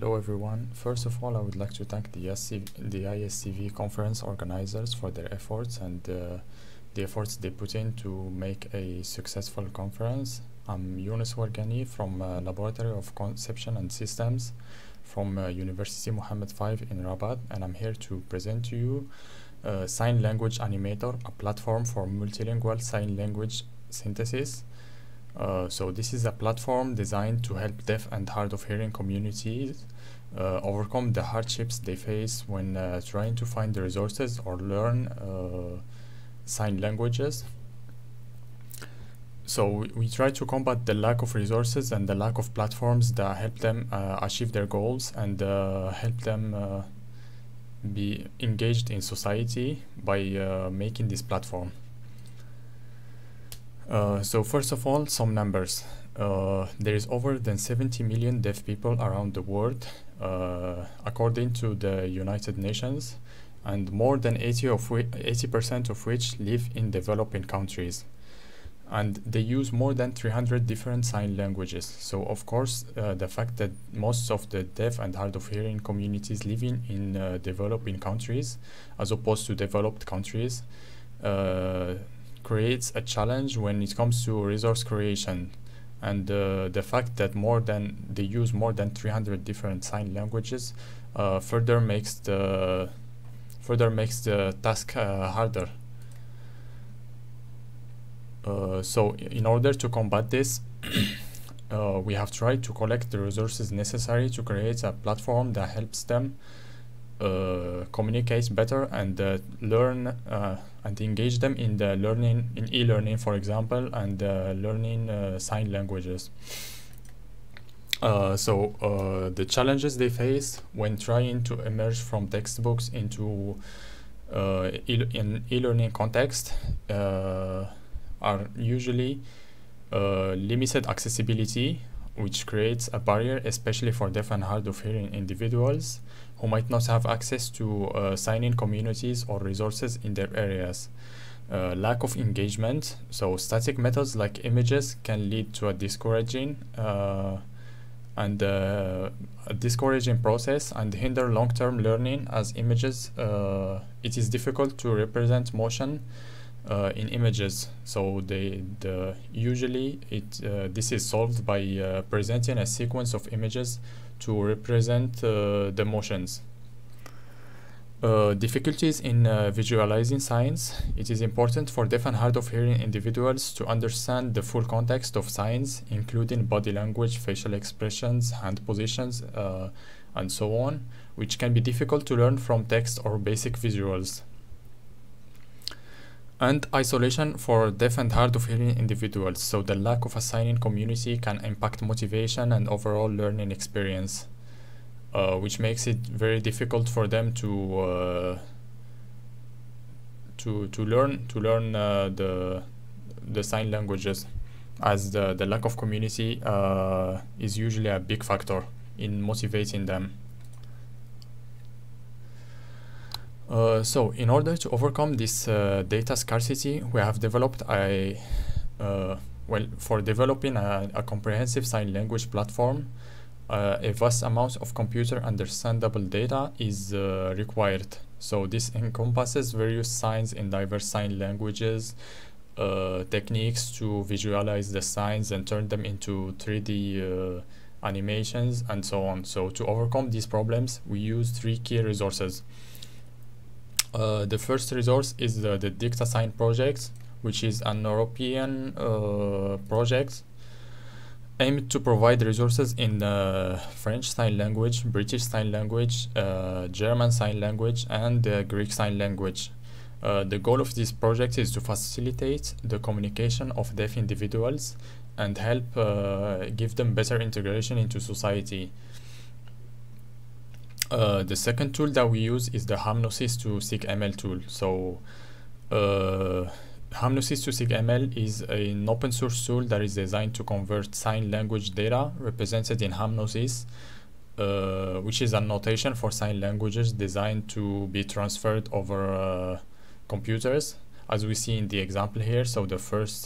Hello everyone. First of all, I would like to thank the ISCV conference organizers for their efforts and the efforts they put in to make a successful conference. I'm Younes Ouargani from Laboratory of Conception and Systems from University Mohammed V in Rabat, and I'm here to present to you Sign Language Animator, a platform for multilingual sign language synthesis. So this is a platform designed to help deaf and hard of hearing communities overcome the hardships they face when trying to find the resources or learn sign languages. So we try to combat the lack of resources and the lack of platforms that help them achieve their goals and help them be engaged in society by making this platform. So first of all, some numbers. There is over than 70 million deaf people around the world, according to the United Nations, and more than 80% of which live in developing countries. And they use more than 300 different sign languages. So of course, the fact that most of the deaf and hard of hearing communities living in developing countries, as opposed to developed countries, creates a challenge when it comes to resource creation, and the fact that they use more than 300 different sign languages further makes the task harder. So in order to combat this, we have tried to collect the resources necessary to create a platform that helps them communicate better and learn and engage them in the e-learning, for example, and learning sign languages. So the challenges they face when trying to emerge from textbooks into an e-learning context are usually limited accessibility, which creates a barrier, especially for deaf and hard of hearing individuals who might not have access to sign-in communities or resources in their areas. Lack of engagement, so static methods like images can lead to a discouraging process and hinder long-term learning, as images, it is difficult to represent motion in images. So usually this is solved by presenting a sequence of images to represent the motions. Difficulties in visualizing signs. It is important for deaf and hard of hearing individuals to understand the full context of signs, including body language, facial expressions, hand positions, and so on, which can be difficult to learn from text or basic visuals. And isolation for deaf and hard of hearing individuals. So the lack of a sign-in community can impact motivation and overall learning experience, which makes it very difficult for them to learn the sign languages, as the lack of community is usually a big factor in motivating them. So in order to overcome this data scarcity, we have developed for developing a comprehensive sign language platform, a vast amount of computer understandable data is required. So this encompasses various signs in diverse sign languages, techniques to visualize the signs and turn them into 3D animations, and so on. So to overcome these problems, we use 3 key resources. The first resource is the DictaSign project, which is an European project aimed to provide resources in French Sign Language, British Sign Language, German Sign Language, and Greek Sign Language. The goal of this project is to facilitate the communication of deaf individuals and help give them better integration into society. The second tool that we use is the Hypnosis to SIG-ML tool. So Hypnosis to SIG-ML is an open source tool that is designed to convert sign language data represented in Hypnosis, which is a notation for sign languages designed to be transferred over computers, as we see in the example here. So the first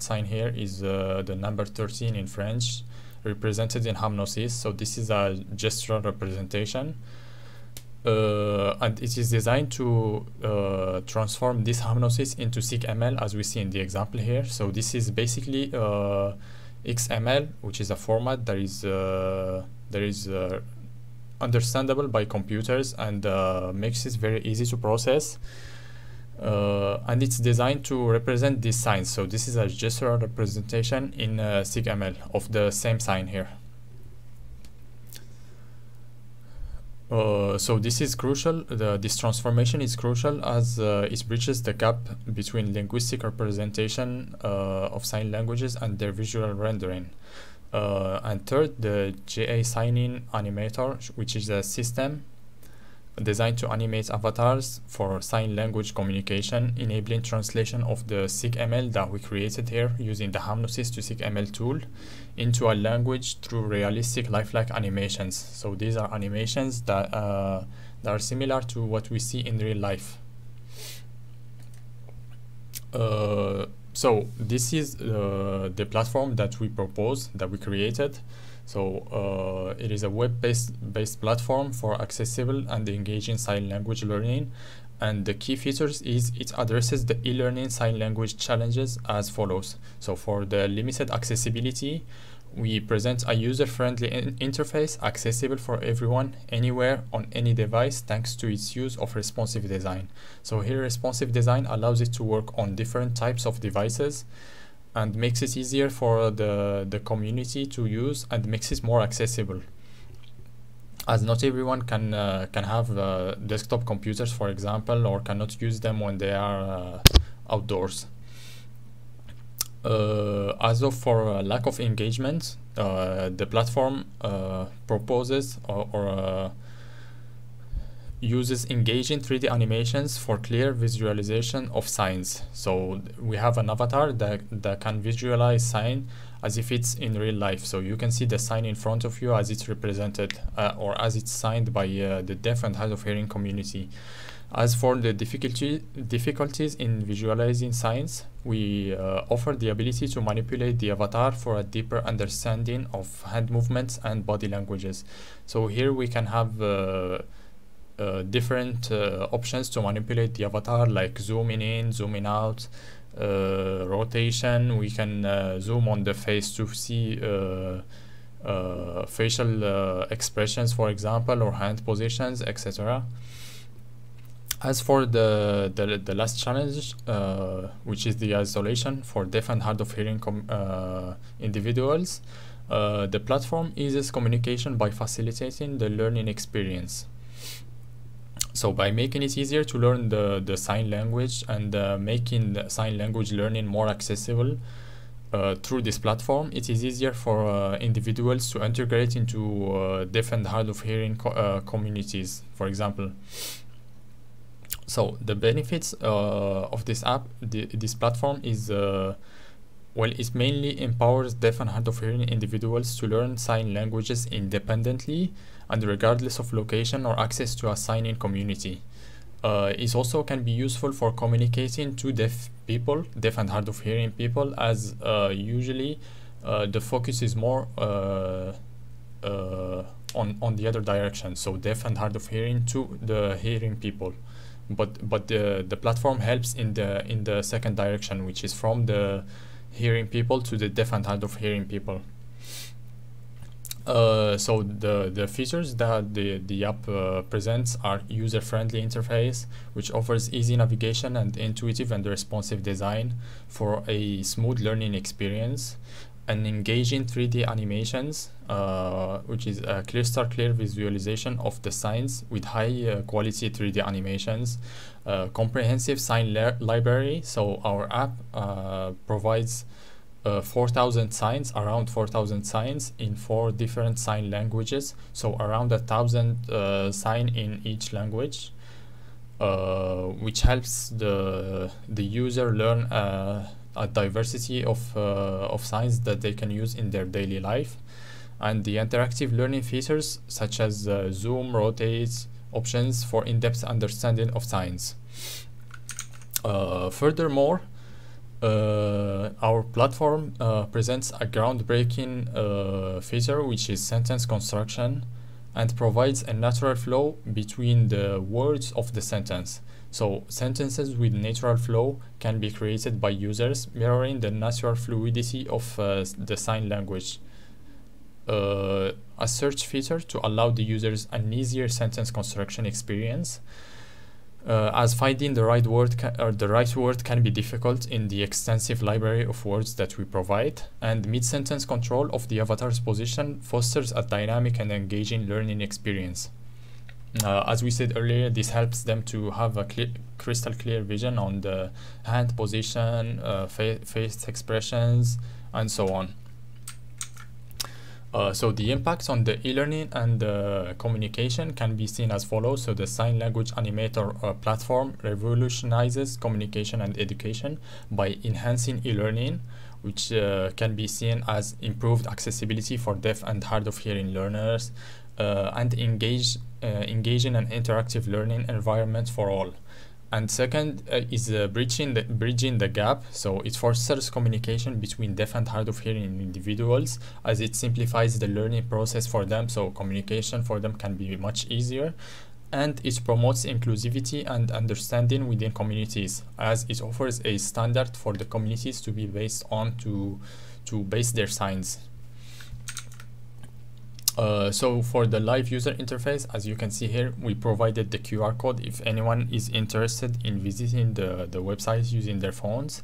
sign here is the number 13 in French, represented in Hamnosis. So this is a gestural representation, and it is designed to transform this Hamnosis into SIG-ML, as we see in the example here. So this is basically XML, which is a format that is understandable by computers and makes it very easy to process. And it's designed to represent these signs. So this is a gestural representation in SIG-ML of the same sign here. So this is crucial. This transformation is crucial as it bridges the gap between linguistic representation of sign languages and their visual rendering. And third, the GA sign-in animator, which is a system designed to animate avatars for sign language communication, enabling translation of the SIG-ML that we created here using the Hamnosis to SIG-ML tool into a language through realistic lifelike animations. So these are animations that are similar to what we see in real life. So this is the platform that we propose, that we created. So it is a web-based platform for accessible and engaging sign language learning, and the key features is it addresses the e-learning sign language challenges as follows. So for the limited accessibility, we present a user-friendly interface accessible for everyone, anywhere, on any device, thanks to its use of responsive design. So here responsive design allows it to work on different types of devices and makes it easier for the community to use and makes it more accessible, as not everyone can have desktop computers, for example, or cannot use them when they are outdoors. As of for lack of engagement, the platform proposes or uses engaging 3D animations for clear visualization of signs. So we have an avatar that can visualize sign as if it's in real life. So you can see the sign in front of you as it's represented or as it's signed by the deaf and hard of hearing community. As for the difficulties in visualizing signs, we offer the ability to manipulate the avatar for a deeper understanding of hand movements and body languages. So here we can have different options to manipulate the avatar, like zooming in, zooming out, rotation. We can zoom on the face to see facial expressions, for example, or hand positions, etc. As for the last challenge, which is the isolation for deaf and hard of hearing individuals, the platform eases communication by facilitating the learning experience. So by making it easier to learn the sign language and making the sign language learning more accessible through this platform, it is easier for individuals to integrate into deaf and hard of hearing communities, for example. So the benefits of this app, this platform is, well, it mainly empowers deaf and hard of hearing individuals to learn sign languages independently and regardless of location or access to a sign-in community. It also can be useful for communicating to deaf people, deaf and hard of hearing people, as usually the focus is more on the other direction, so deaf and hard of hearing to the hearing people. But the platform helps in the second direction, which is from the hearing people to the deaf and hard of hearing people. So the features that the app presents are user-friendly interface, which offers easy navigation and intuitive and responsive design for a smooth learning experience, and engaging 3D animations, which is a clear visualization of the signs with high quality 3D animations, comprehensive sign library. So our app provides 4,000 signs, around 4,000 signs in 4 different sign languages, so around 1,000 sign in each language, which helps the user learn a diversity of signs that they can use in their daily life, and the interactive learning features such as zoom, rotate options for in-depth understanding of signs. Furthermore, Our platform presents a groundbreaking feature, which is sentence construction, and provides a natural flow between the words of the sentence. So sentences with natural flow can be created by users, mirroring the natural fluidity of the sign language. A search feature to allow the users an easier sentence construction experience, as finding the right word can be difficult in the extensive library of words that we provide, and mid-sentence control of the avatar's position fosters a dynamic and engaging learning experience. As we said earlier, this helps them to have a crystal clear vision on the hand position, face expressions, and so on. So the impacts on the e-learning and communication can be seen as follows. So the Sign Language Animator platform revolutionizes communication and education by enhancing e-learning, which can be seen as improved accessibility for deaf and hard of hearing learners, and engaging an interactive learning environment for all. And second is bridging the gap. So it fosters communication between deaf and hard of hearing individuals, as it simplifies the learning process for them, so communication for them can be much easier. And it promotes inclusivity and understanding within communities, as it offers a standard for the communities to be based on to base their signs. So for the live user interface, as you can see here, we provided the QR code if anyone is interested in visiting the website using their phones,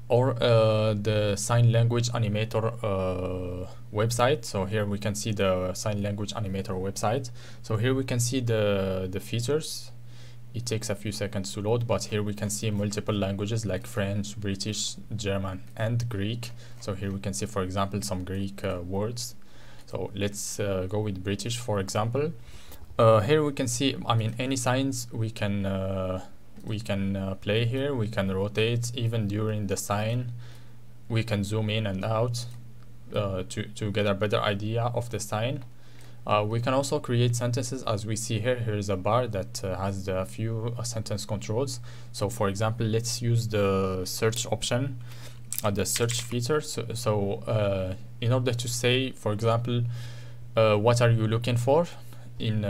or the Sign Language Animator website. So here we can see the Sign Language Animator website. So here we can see the features. It takes a few seconds to load, but here we can see multiple languages like French, British, German, and Greek. So here we can see, for example, some Greek words. So let's go with British, for example. Here we can see, I mean, any signs we can play here. We can rotate even during the sign. We can zoom in and out to get a better idea of the sign. We can also create sentences, as we see here. Here is a bar that has a few sentence controls. So for example, let's use the search option, the search feature. So in order to say, for example, what are you looking for, in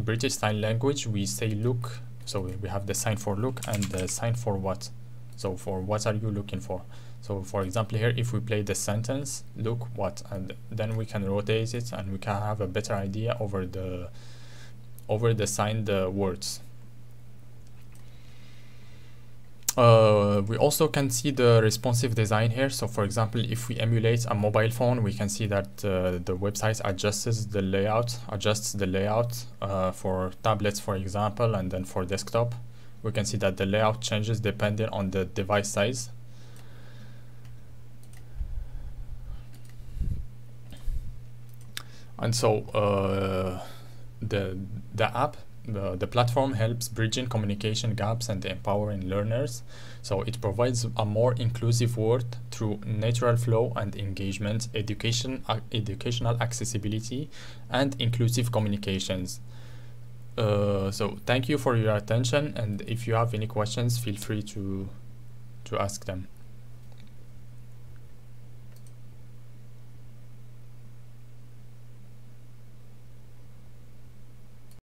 British Sign Language we say look. So we have the sign for look and the sign for what. So for what are you looking for. So for example here, if we play the sentence look what, and then we can rotate it and we can have a better idea over the signed words. We also can see the responsive design here. So for example, if we emulate a mobile phone, we can see that the website adjusts the layout for tablets, for example, and then for desktop. We can see that the layout changes depending on the device size. And so the platform helps bridging communication gaps and empowering learners. So it provides a more inclusive world through natural flow and engagement, educational accessibility, and inclusive communications. So thank you for your attention, and if you have any questions, feel free to ask them.